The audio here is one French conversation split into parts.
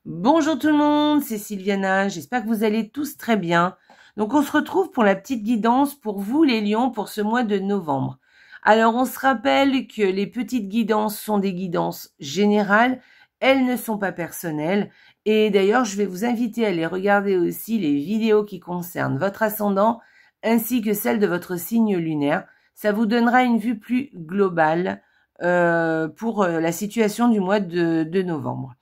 Bonjour tout le monde, c'est Sylviana, j'espère que vous allez tous très bien. Donc on se retrouve pour la petite guidance pour vous les lions pour ce mois de novembre. Alors on se rappelle que les petites guidances sont des guidances générales, elles ne sont pas personnelles. Et d'ailleurs je vais vous inviter à aller regarder aussi les vidéos qui concernent votre ascendant ainsi que celle de votre signe lunaire. Ça vous donnera une vue plus globale pour la situation du mois de novembre.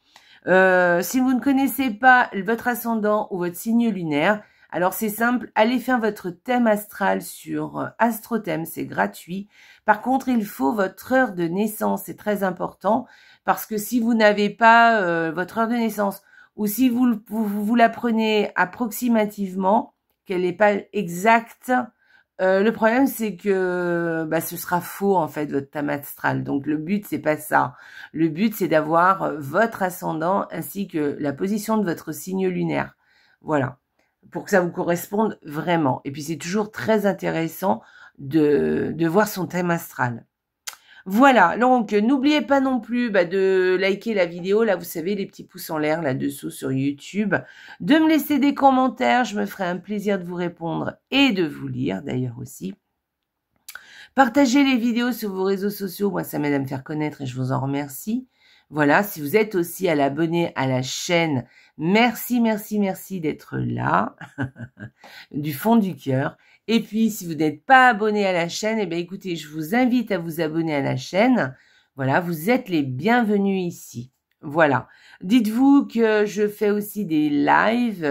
Si vous ne connaissez pas votre ascendant ou votre signe lunaire, alors c'est simple, allez faire votre thème astral sur AstroThème, c'est gratuit. Par contre, il faut votre heure de naissance, c'est très important, parce que si vous n'avez pas votre heure de naissance, ou si vous la prenez approximativement, qu'elle n'est pas exacte, le problème, c'est que ce sera faux, en fait, votre thème astral. Donc, le but, c'est pas ça. Le but, c'est d'avoir votre ascendant ainsi que la position de votre signe lunaire. Voilà. Pour que ça vous corresponde vraiment. Et puis, c'est toujours très intéressant de voir son thème astral. Voilà, donc n'oubliez pas non plus de liker la vidéo, là vous savez les petits pouces en l'air là-dessous sur YouTube, de me laisser des commentaires, je me ferai un plaisir de vous répondre et de vous lire d'ailleurs aussi. Partagez les vidéos sur vos réseaux sociaux, moi ça m'aide à me faire connaître et je vous en remercie. Voilà, si vous êtes aussi à l'abonné à la chaîne, merci d'être là, du fond du cœur. Et puis, si vous n'êtes pas abonné à la chaîne, eh bien, écoutez, je vous invite à vous abonner à la chaîne. Voilà, vous êtes les bienvenus ici. Voilà. Dites-vous que je fais aussi des lives,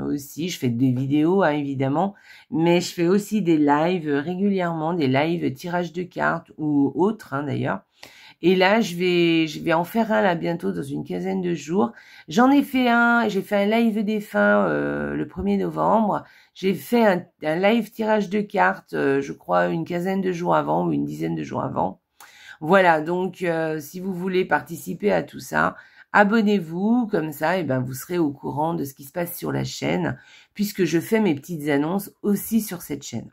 aussi. Je fais des vidéos, hein, évidemment, mais je fais aussi des lives régulièrement, des lives tirage de cartes ou autres, hein, d'ailleurs. Et là, je vais en faire un là bientôt dans une quinzaine de jours. J'en ai fait un, j'ai fait un live des fins le 1er novembre. J'ai fait un live tirage de cartes, je crois, une quinzaine de jours avant ou une dizaine de jours avant. Voilà, donc si vous voulez participer à tout ça, abonnez-vous, comme ça, et ben, vous serez au courant de ce qui se passe sur la chaîne, puisque je fais mes petites annonces aussi sur cette chaîne.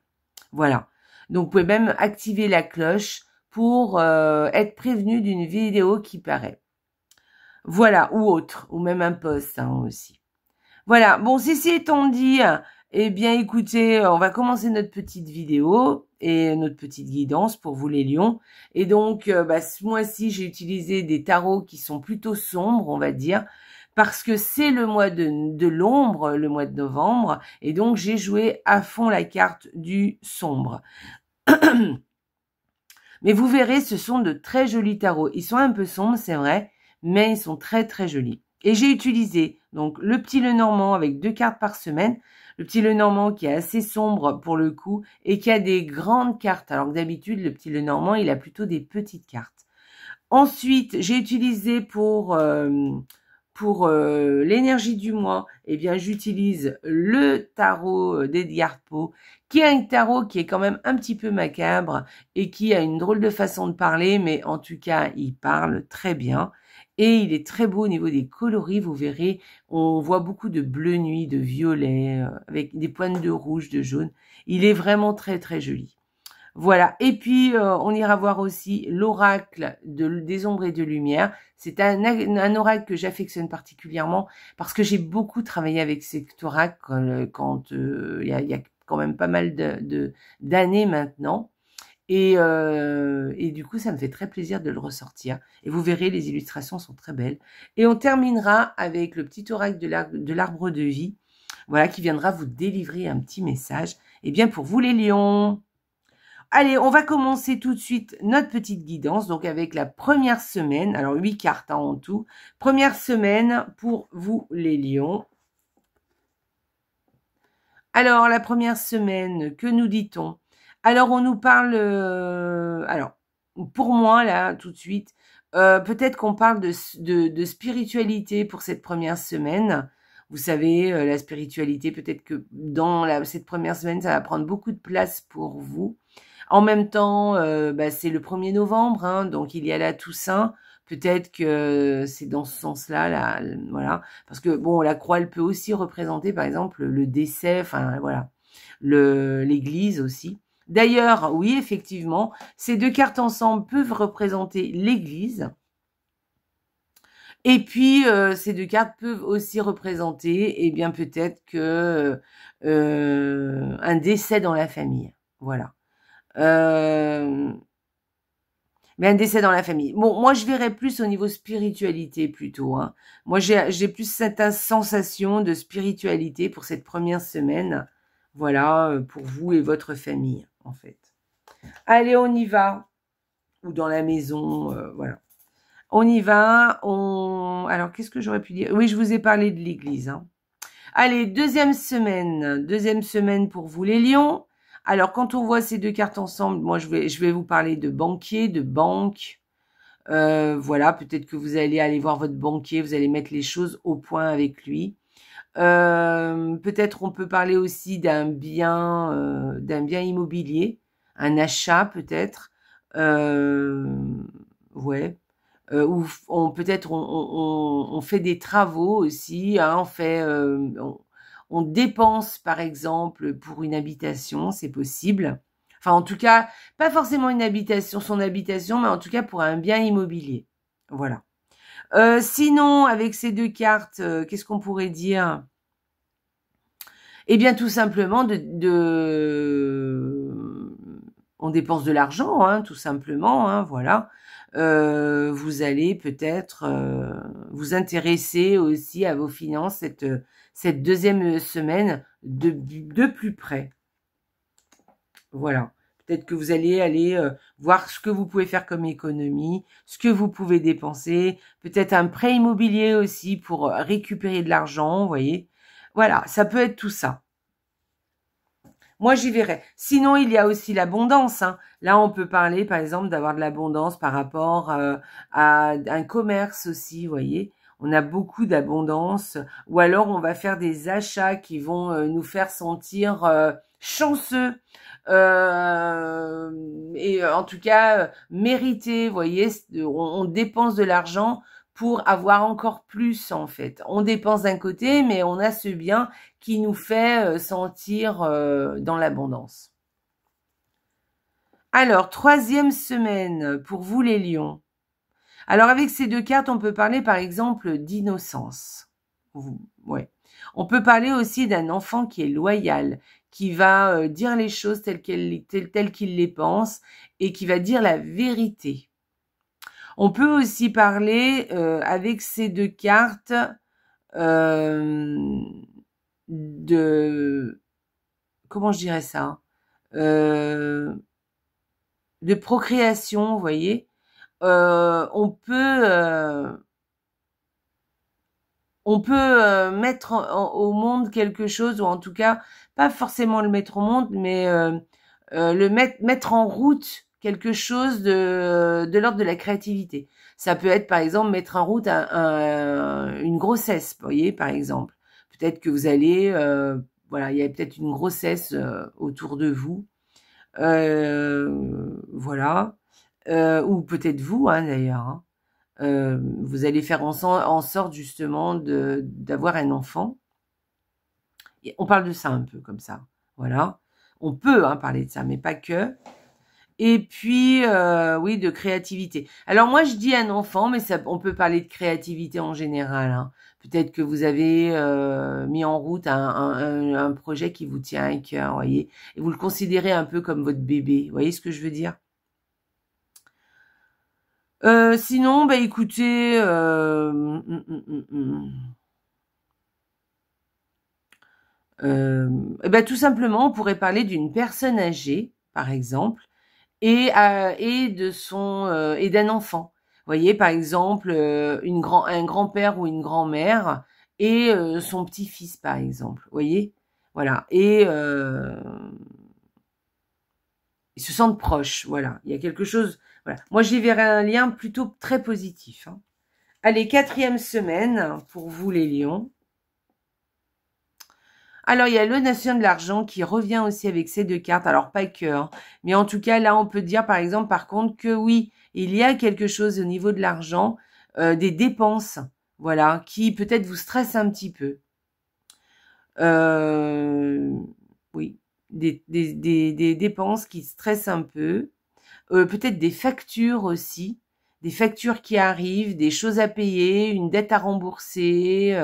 Voilà, donc vous pouvez même activer la cloche pour être prévenu d'une vidéo qui paraît. Voilà, ou autre, ou même un post hein, aussi. Voilà, bon, ceci étant dit, eh bien écoutez, on va commencer notre petite vidéo et notre petite guidance pour vous les lions. Et donc, ce mois-ci, j'ai utilisé des tarots qui sont plutôt sombres, on va dire, parce que c'est le mois de l'ombre, le mois de novembre, et donc j'ai joué à fond la carte du sombre. Mais vous verrez, ce sont de très jolis tarots. Ils sont un peu sombres, c'est vrai, mais ils sont très très jolis. Et j'ai utilisé donc le petit Lenormand avec 2 cartes par semaine. Le petit Lenormand qui est assez sombre pour le coup et qui a des grandes cartes. Alors que d'habitude, le petit Lenormand, il a plutôt des petites cartes. Ensuite, j'ai utilisé pour l'énergie du mois, eh bien, j'utilise le tarot d'Edgar Poe, qui est un tarot qui est quand même un petit peu macabre et qui a une drôle de façon de parler, mais en tout cas, il parle très bien. Et il est très beau au niveau des coloris, vous verrez, on voit beaucoup de bleu nuit, de violet, avec des pointes de rouge, de jaune. Il est vraiment très très joli. Voilà, et puis on ira voir aussi l'oracle des ombres et de lumière. C'est un oracle que j'affectionne particulièrement parce que j'ai beaucoup travaillé avec cet oracle quand il y a quand même pas mal d'années maintenant. Et du coup, ça me fait très plaisir de le ressortir. Et vous verrez, les illustrations sont très belles. Et on terminera avec le petit oracle de l'arbre de vie, voilà, qui viendra vous délivrer un petit message. Eh bien, pour vous les lions. Allez, on va commencer tout de suite notre petite guidance, donc avec la première semaine, alors 8 cartes hein, en tout. Première semaine pour vous les lions. Alors, la première semaine, que nous dit-on? Alors, on nous parle, alors, pour moi, là, tout de suite, peut-être qu'on parle de spiritualité pour cette première semaine. Vous savez, la spiritualité, peut-être que dans cette première semaine, ça va prendre beaucoup de place pour vous. En même temps, c'est le 1er novembre, hein, donc il y a la Toussaint. Peut-être que c'est dans ce sens-là, là, voilà. Parce que, bon, la croix, elle peut aussi représenter, par exemple, le décès, enfin, voilà, l'église aussi. D'ailleurs, oui, effectivement, ces 2 cartes ensemble peuvent représenter l'église. Et puis, ces deux cartes peuvent aussi représenter, eh bien, peut-être que un décès dans la famille. Voilà. Mais un décès dans la famille. Bon, moi, je verrais plus au niveau spiritualité plutôt. Hein. Moi, j'ai plus cette sensation de spiritualité pour cette première semaine. Voilà, pour vous et votre famille, en fait. Allez, on y va. Ou dans la maison, voilà. On y va. Alors, qu'est-ce que j'aurais pu dire? Oui, je vous ai parlé de l'église. Hein. Allez, deuxième semaine. Deuxième semaine pour vous, les lions. Alors, quand on voit ces deux cartes ensemble, moi, je vais vous parler de banquier, de banque. Voilà, peut-être que vous allez aller voir votre banquier, vous allez mettre les choses au point avec lui. Peut-être on peut parler aussi d'un bien immobilier, un achat peut-être. Ouais. Ou peut-être on fait des travaux aussi. Hein, on dépense par exemple pour une habitation, c'est possible. Enfin, en tout cas, pas forcément une habitation, son habitation, mais en tout cas pour un bien immobilier. Voilà. Sinon, avec ces deux cartes, qu'est-ce qu'on pourrait dire? Eh bien, tout simplement, on dépense de l'argent, hein, tout simplement, hein, voilà. Vous allez peut-être vous intéresser aussi à vos finances cette deuxième semaine de plus près. Voilà. Peut-être que vous allez aller voir ce que vous pouvez faire comme économie, ce que vous pouvez dépenser, peut-être un prêt immobilier aussi pour récupérer de l'argent, vous voyez. Voilà, ça peut être tout ça. Moi, j'y verrai. Sinon, il y a aussi l'abondance. Hein. Là, on peut parler, par exemple, d'avoir de l'abondance par rapport à un commerce aussi, vous voyez. On a beaucoup d'abondance. Ou alors, on va faire des achats qui vont nous faire sentir chanceux. Et en tout cas, mérité, vous voyez. On dépense de l'argent pour avoir encore plus, en fait. On dépense d'un côté, mais on a ce bien qui nous fait sentir dans l'abondance. Alors, troisième semaine pour vous les lions. Alors, avec ces deux cartes, on peut parler par exemple d'innocence. Ouais. On peut parler aussi d'un enfant qui est loyal, qui va dire les choses telles qu'il les pense et qui va dire la vérité. On peut aussi parler avec ces deux cartes de, comment je dirais ça, de procréation, vous voyez. On peut mettre au monde quelque chose, ou en tout cas, pas forcément le mettre au monde, mais mettre en route quelque chose de l'ordre de la créativité. Ça peut être, par exemple, mettre en route une grossesse, vous voyez, par exemple. Peut-être que vous allez, voilà, il y a peut-être une grossesse autour de vous. Voilà. Ou peut-être vous, hein, d'ailleurs. Hein. Vous allez faire en sorte justement d'avoir un enfant. Et on parle de ça un peu comme ça. Voilà. On peut parler de ça, mais pas que. Et puis, oui, de créativité. Alors moi, je dis un enfant, mais on peut parler de créativité en général. Hein. Peut-être que vous avez mis en route un projet qui vous tient à cœur, voyez, et vous le considérez un peu comme votre bébé. Vous voyez ce que je veux dire? Sinon, bah écoutez, tout simplement, on pourrait parler d'une personne âgée, par exemple, et d'un enfant. Vous voyez, par exemple, un grand-père ou une grand-mère et son petit-fils, par exemple. Vous voyez, voilà. Et ils se sentent proches. Voilà, il y a quelque chose. Voilà. Moi, j'y verrais un lien plutôt très positif. Hein. Allez, quatrième semaine pour vous, les lions. Alors, il y a le Nation de l'argent qui revient aussi avec ces deux cartes. Alors, pas que, hein, mais en tout cas, là, on peut dire, par exemple, par contre, que oui, il y a quelque chose au niveau de l'argent, des dépenses, voilà, qui peut-être vous stressent un petit peu. Oui, des dépenses qui stressent un peu. Peut-être des factures aussi, des factures qui arrivent, des choses à payer, une dette à rembourser,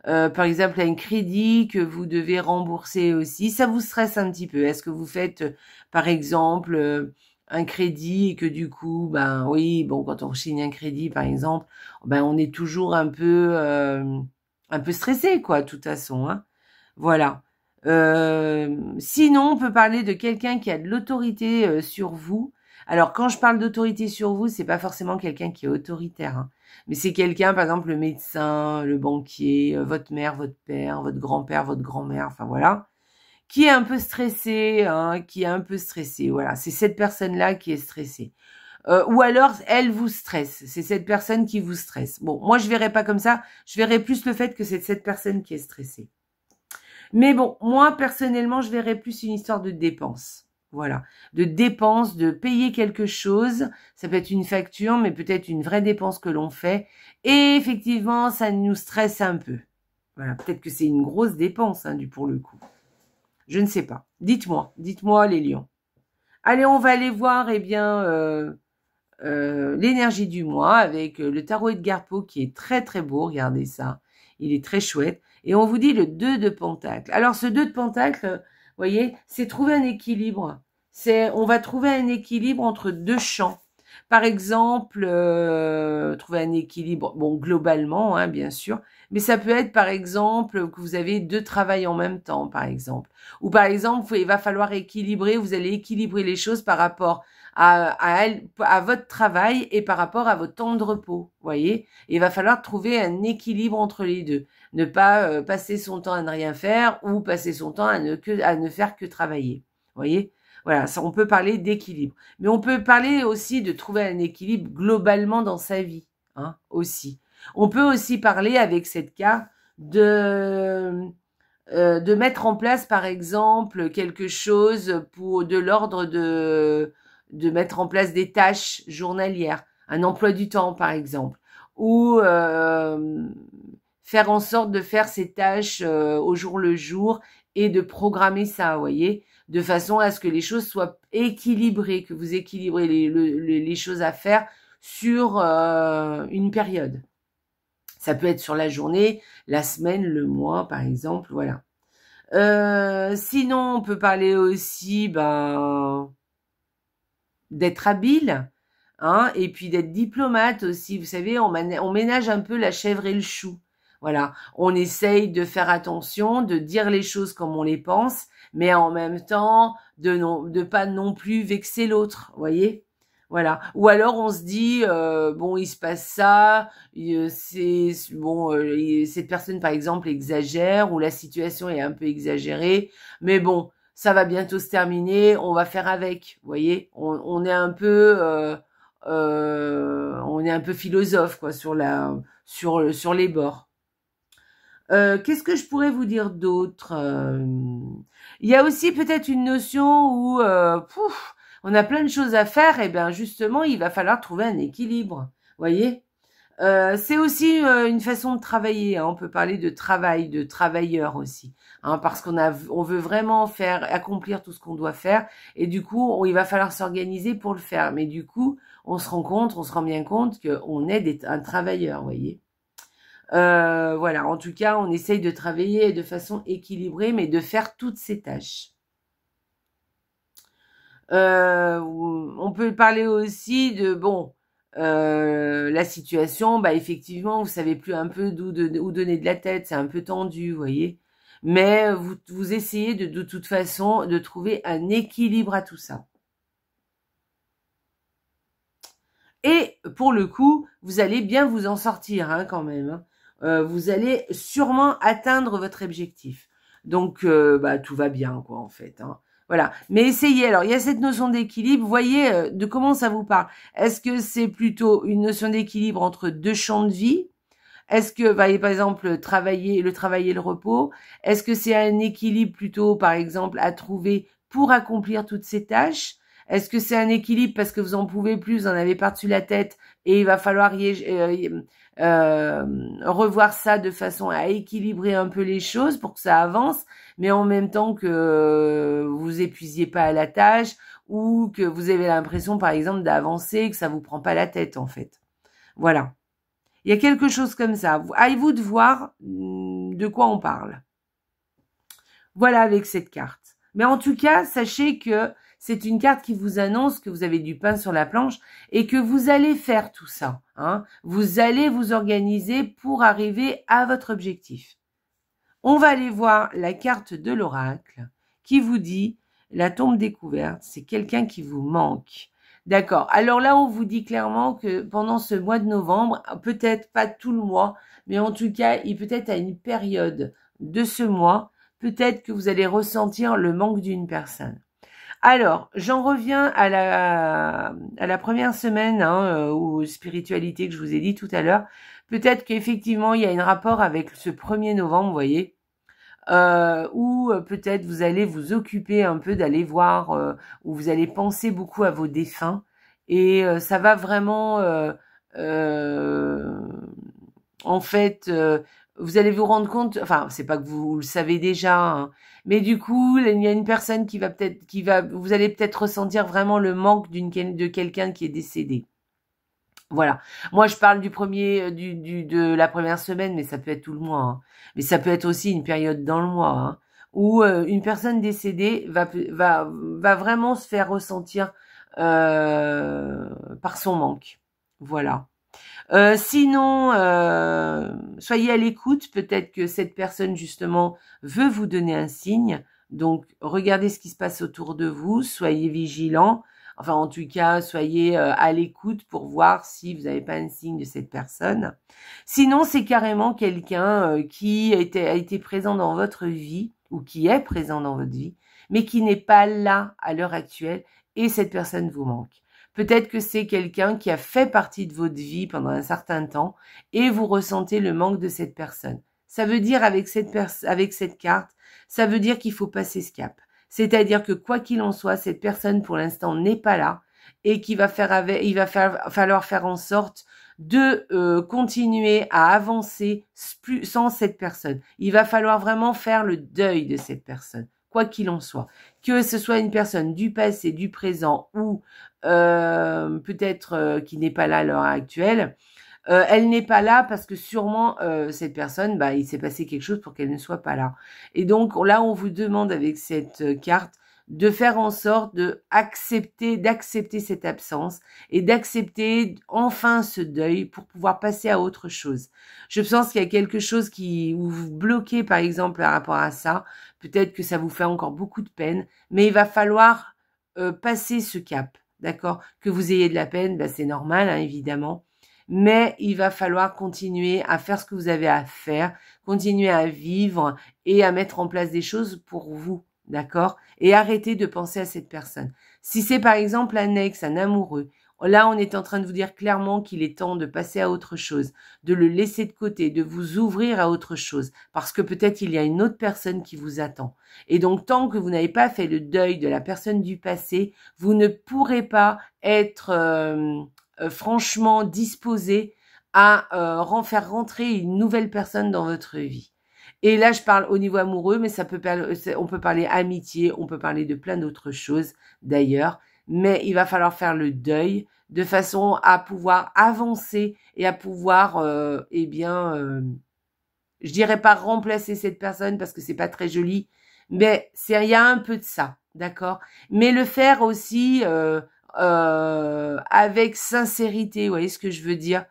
par exemple un crédit que vous devez rembourser aussi. Ça vous stresse un petit peu. Est-ce que vous faites, par exemple, un crédit et que du coup, ben oui, bon, quand on signe un crédit, par exemple, ben on est toujours un peu stressé, quoi, de toute façon, hein. Voilà. Sinon, on peut parler de quelqu'un qui a de l'autorité sur vous. Alors, quand je parle d'autorité sur vous, c'est pas forcément quelqu'un qui est autoritaire, hein. Mais c'est quelqu'un, par exemple, le médecin, le banquier, votre mère, votre père, votre grand-père, votre grand-mère, enfin voilà, qui est un peu stressé, hein, qui est un peu stressé. Voilà, c'est cette personne-là qui est stressée. Ou alors, elle vous stresse. C'est cette personne qui vous stresse. Bon, moi, je verrais pas comme ça. Je verrais plus le fait que c'est cette personne qui est stressée. Mais bon, moi, personnellement, je verrais plus une histoire de dépenses. Voilà. De dépenses, de payer quelque chose. Ça peut être une facture, mais peut-être une vraie dépense que l'on fait. Et effectivement, ça nous stresse un peu. Voilà. Peut-être que c'est une grosse dépense, hein, pour le coup. Je ne sais pas. Dites-moi les lions. Allez, on va aller voir, eh bien, l'énergie du mois avec le tarot Edgar Poe qui est très très beau. Regardez ça. Il est très chouette. Et on vous dit le 2 de Pentacle. Alors, ce 2 de Pentacle, vous voyez, c'est trouver un équilibre. On va trouver un équilibre entre deux champs. Par exemple, trouver un équilibre, bon, globalement, hein, bien sûr, mais ça peut être, par exemple, que vous avez deux travails en même temps, par exemple. Ou par exemple, il va falloir équilibrer, vous allez équilibrer les choses par rapport à votre travail et par rapport à votre temps de repos, voyez. Et il va falloir trouver un équilibre entre les deux. Ne pas passer son temps à ne rien faire ou passer son temps à ne faire que travailler, voyez. Voilà, ça, on peut parler d'équilibre. Mais on peut parler aussi de trouver un équilibre globalement dans sa vie, hein, aussi. On peut aussi parler avec cette carte de mettre en place, par exemple, quelque chose pour de l'ordre de mettre en place des tâches journalières, un emploi du temps, par exemple, ou faire en sorte de faire ces tâches au jour le jour et de programmer ça, vous voyez, de façon à ce que les choses soient équilibrées, que vous équilibrez les choses à faire sur une période. Ça peut être sur la journée, la semaine, le mois, par exemple, voilà. Sinon, on peut parler aussi d'être habile, hein, et puis d'être diplomate aussi. Vous savez, on ménage un peu la chèvre et le chou. Voilà, on essaye de faire attention, de dire les choses comme on les pense, mais en même temps de pas non plus vexer l'autre, voyez. Voilà. Ou alors on se dit bon, il se passe ça, c'est bon, cette personne par exemple exagère ou la situation est un peu exagérée, mais bon, ça va bientôt se terminer, on va faire avec, voyez. On est un peu on est un peu philosophe quoi sur les bords. Qu'est-ce que je pourrais vous dire d'autre? Il y a aussi peut-être une notion où on a plein de choses à faire, et bien justement, il va falloir trouver un équilibre. Voyez? C'est aussi une façon de travailler, hein. On peut parler de travail, de travailleur aussi, hein, parce on veut vraiment accomplir tout ce qu'on doit faire, et du coup, il va falloir s'organiser pour le faire. Mais du coup, on se rend bien compte qu'on est un travailleur, voyez. Voilà, en tout cas, on essaye de travailler de façon équilibrée, mais de faire toutes ces tâches. On peut parler aussi de, bon, la situation, effectivement, vous savez plus un peu où donner de la tête, c'est un peu tendu, vous voyez. Mais vous essayez de toute façon de trouver un équilibre à tout ça. Et pour le coup, vous allez bien vous en sortir, hein, quand même, hein. Vous allez sûrement atteindre votre objectif. Donc, tout va bien, quoi, en fait, hein. Voilà. Mais essayez. Alors, il y a cette notion d'équilibre. Voyez de comment ça vous parle. Est-ce que c'est plutôt une notion d'équilibre entre deux champs de vie? Est-ce que, par exemple, le travail et le repos? Est-ce que c'est un équilibre plutôt, par exemple, à trouver pour accomplir toutes ces tâches? Est-ce que c'est un équilibre parce que vous en pouvez plus, vous en avez par-dessus la tête et il va falloir revoir ça de façon à équilibrer un peu les choses pour que ça avance, mais en même temps que vous épuisiez pas à la tâche ou que vous avez l'impression, par exemple, d'avancer, que ça vous prend pas la tête, en fait. Voilà. Il y a quelque chose comme ça. À vous de voir de quoi on parle. Voilà avec cette carte. Mais en tout cas, sachez que c'est une carte qui vous annonce que vous avez du pain sur la planche et que vous allez faire tout ça. Hein. Vous allez vous organiser pour arriver à votre objectif. On va aller voir la carte de l'oracle qui vous dit la tombe découverte, c'est quelqu'un qui vous manque. D'accord. Alors là, on vous dit clairement que pendant ce mois de novembre, peut-être pas tout le mois, mais en tout cas, peut-être à une période de ce mois, peut-être que vous allez ressentir le manque d'une personne. Alors, j'en reviens à la première semaine aux spiritualités que je vous ai dit tout à l'heure. Peut-être qu'effectivement, il y a un rapport avec ce 1er novembre, vous voyez, ou peut-être vous allez vous occuper un peu d'aller voir, ou vous allez penser beaucoup à vos défunts, et ça va vraiment, en fait, vous allez vous rendre compte, enfin, c'est pas que vous le savez déjà, hein, mais du coup, il y a une personne vous allez peut-être ressentir vraiment le manque de quelqu'un qui est décédé. Voilà. Moi, je parle de la première semaine, mais ça peut être tout le mois. Hein. Mais ça peut être aussi une période dans le mois, hein, où une personne décédée va vraiment se faire ressentir par son manque. Voilà. Sinon, soyez à l'écoute. Peut-être que cette personne, justement, veut vous donner un signe. Donc, regardez ce qui se passe autour de vous. Soyez vigilants. Enfin, en tout cas, soyez à l'écoute pour voir si vous n'avez pas un signe de cette personne. Sinon, c'est carrément quelqu'un qui a été présent dans votre vie ou qui est présent dans votre vie, mais qui n'est pas là à l'heure actuelle et cette personne vous manque. Peut-être que c'est quelqu'un qui a fait partie de votre vie pendant un certain temps et vous ressentez le manque de cette personne. Ça veut dire avec cette carte, ça veut dire qu'il faut passer ce cap. C'est-à-dire que quoi qu'il en soit, cette personne pour l'instant n'est pas là et qu'il va falloir faire en sorte de continuer à avancer sans cette personne. Il va falloir vraiment faire le deuil de cette personne, quoi qu'il en soit. Que ce soit une personne du passé, du présent ou peut-être qui n'est pas là à l'heure actuelle. Elle n'est pas là parce que sûrement cette personne, il s'est passé quelque chose pour qu'elle ne soit pas là. Et donc là, on vous demande avec cette carte de faire en sorte d'accepter cette absence et d'accepter enfin ce deuil pour pouvoir passer à autre chose. Je pense qu'il y a quelque chose où vous bloquez par exemple par rapport à ça. Peut-être que ça vous fait encore beaucoup de peine, mais il va falloir passer ce cap, d'accord? Que vous ayez de la peine, c'est normal, hein, évidemment. Mais il va falloir continuer à faire ce que vous avez à faire, continuer à vivre et à mettre en place des choses pour vous, d'accord? Et arrêter de penser à cette personne. Si c'est par exemple un ex, un amoureux, là on est en train de vous dire clairement qu'il est temps de passer à autre chose, de le laisser de côté, de vous ouvrir à autre chose, parce que peut-être il y a une autre personne qui vous attend. Et donc tant que vous n'avez pas fait le deuil de la personne du passé, vous ne pourrez pas être franchement disposé à faire rentrer une nouvelle personne dans votre vie. Et là, je parle au niveau amoureux, mais on peut parler amitié, on peut parler de plein d'autres choses d'ailleurs, mais il va falloir faire le deuil de façon à pouvoir avancer et à pouvoir, je dirais pas remplacer cette personne parce que c'est pas très joli, mais il y a un peu de ça, d'accord? Mais le faire aussi avec sincérité, vous voyez ce que je veux dire?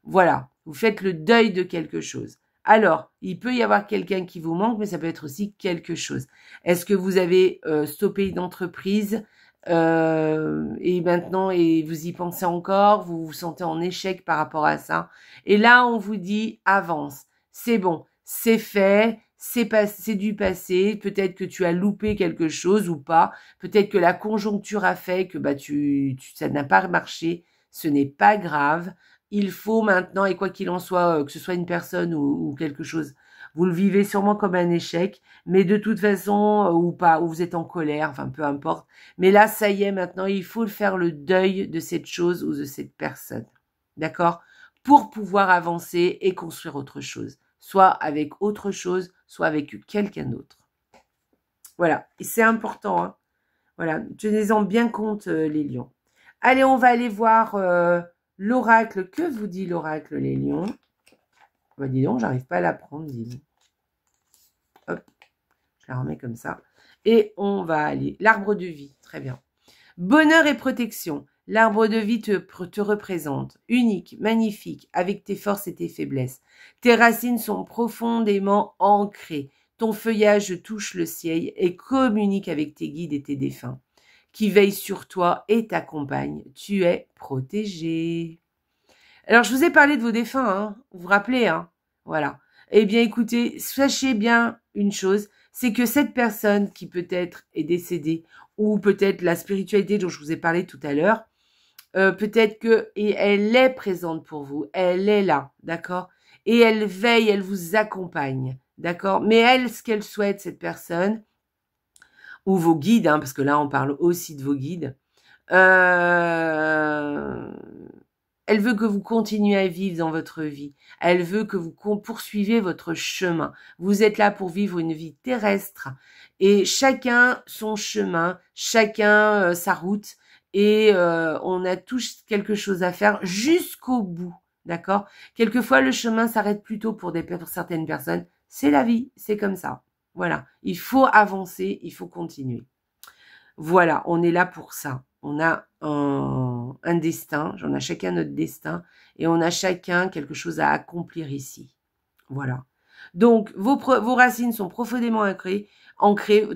Voilà, vous faites le deuil de quelque chose. Alors, il peut y avoir quelqu'un qui vous manque, mais ça peut être aussi quelque chose. Est-ce que vous avez stoppé une entreprise et maintenant vous y pensez encore, vous vous sentez en échec par rapport à ça? Et là, on vous dit avance. C'est bon, c'est fait, c'est du passé. Peut-être que tu as loupé quelque chose ou pas. Peut-être que la conjoncture a fait que ça n'a pas marché. Ce n'est pas grave. Il faut maintenant, et quoi qu'il en soit, que ce soit une personne ou quelque chose, vous le vivez sûrement comme un échec, mais de toute façon, ou pas, ou vous êtes en colère, enfin peu importe. Mais là, ça y est, maintenant, il faut faire le deuil de cette chose ou de cette personne. D'accord? Pour pouvoir avancer et construire autre chose. Soit avec autre chose, soit avec quelqu'un d'autre. Voilà. Et c'est important, hein. Voilà, tenez-en bien compte, les lions. Allez, on va aller voir l'oracle. Que vous dit l'oracle, les lions? Bah, dis donc, j'arrive pas à la prendre, dis donc. Hop, je la remets comme ça. Et on va aller. L'arbre de vie, très bien. Bonheur et protection. L'arbre de vie te représente, unique, magnifique, avec tes forces et tes faiblesses. Tes racines sont profondément ancrées. Ton feuillage touche le ciel et communique avec tes guides et tes défunts, qui veillent sur toi et t'accompagnent. Tu es protégé. Alors, je vous ai parlé de vos défunts, hein, vous vous rappelez, hein, voilà. Eh bien, écoutez, sachez bien une chose, c'est que cette personne qui peut-être est décédée, ou peut-être la spiritualité dont je vous ai parlé tout à l'heure, peut-être que et elle est présente pour vous, elle est là, d'accord? Et elle veille, elle vous accompagne, d'accord? Mais elle, ce qu'elle souhaite, cette personne, ou vos guides, hein, parce que là, on parle aussi de vos guides, elle veut que vous continuez à vivre dans votre vie. Elle veut que vous poursuivez votre chemin. Vous êtes là pour vivre une vie terrestre et chacun son chemin, chacun sa route et on a tous quelque chose à faire jusqu'au bout, d'accord? Quelquefois, le chemin s'arrête plus tôt pour certaines personnes. C'est la vie, c'est comme ça. Voilà, il faut avancer, il faut continuer. Voilà, on est là pour ça. On a un destin, on a chacun notre destin et on a chacun quelque chose à accomplir ici. Voilà. Donc, vos racines sont profondément ancrées,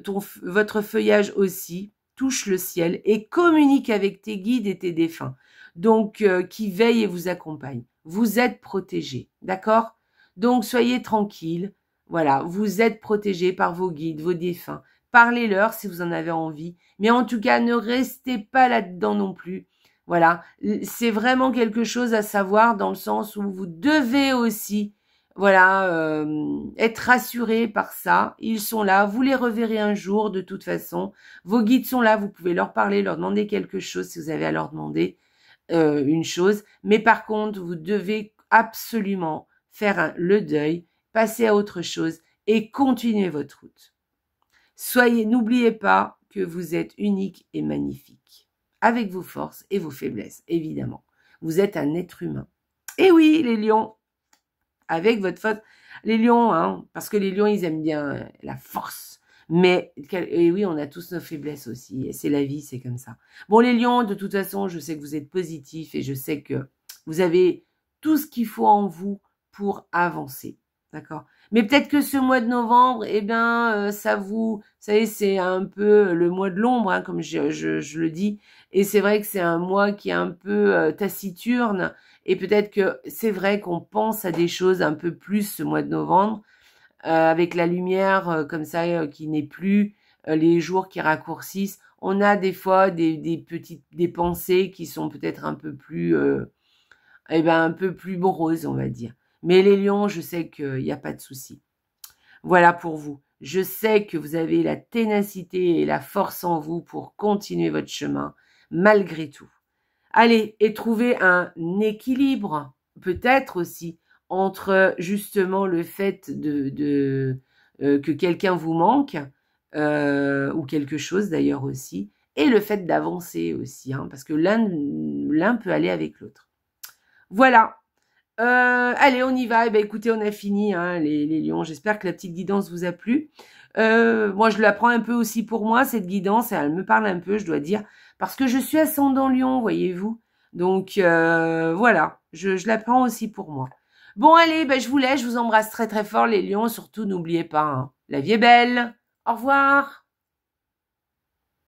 votre feuillage aussi touche le ciel et communique avec tes guides et tes défunts. Donc, qui veillent et vous accompagnent. Vous êtes protégés, d'accord? Donc, soyez tranquilles. Voilà, vous êtes protégés par vos guides, vos défunts. Parlez-leur si vous en avez envie. Mais en tout cas, ne restez pas là-dedans non plus. Voilà, c'est vraiment quelque chose à savoir dans le sens où vous devez aussi, voilà, être rassuré par ça. Ils sont là, vous les reverrez un jour de toute façon. Vos guides sont là, vous pouvez leur parler, leur demander quelque chose si vous avez à leur demander une chose. Mais par contre, vous devez absolument faire le deuil, passer à autre chose et continuer votre route. N'oubliez pas que vous êtes unique et magnifique, avec vos forces et vos faiblesses, évidemment. Vous êtes un être humain. Et oui, les lions, avec votre force, les lions, hein, parce que les lions, ils aiment bien la force. Mais, et oui, on a tous nos faiblesses aussi, et c'est la vie, c'est comme ça. Bon, les lions, de toute façon, je sais que vous êtes positifs, et je sais que vous avez tout ce qu'il faut en vous pour avancer, d'accord? Mais peut-être que ce mois de novembre, eh bien, vous savez, c'est un peu le mois de l'ombre, hein, comme je le dis. Et c'est vrai que c'est un mois qui est un peu taciturne. Et peut-être que c'est vrai qu'on pense à des choses un peu plus ce mois de novembre, avec la lumière comme ça qui n'est plus, les jours qui raccourcissent. On a des fois des pensées qui sont peut-être un peu plus, un peu plus moroses, on va dire. Mais les lions, je sais qu'il n'y a pas de souci. Voilà pour vous. Je sais que vous avez la ténacité et la force en vous pour continuer votre chemin, malgré tout. Allez, et trouvez un équilibre, peut-être aussi, entre justement le fait que quelqu'un vous manque, ou quelque chose d'ailleurs aussi, et le fait d'avancer aussi, hein, parce que l'un peut aller avec l'autre. Voilà. Allez, on y va. Eh ben, écoutez, on a fini, hein, les lions. J'espère que la petite guidance vous a plu. Moi, je la prends un peu aussi pour moi, cette guidance. Elle me parle un peu, je dois dire, parce que je suis ascendant lion, voyez-vous. Donc, voilà, je la prends aussi pour moi. Bon, allez, ben, je vous laisse. Je vous embrasse très, très fort, les lions. Surtout, n'oubliez pas, hein, la vie est belle. Au revoir.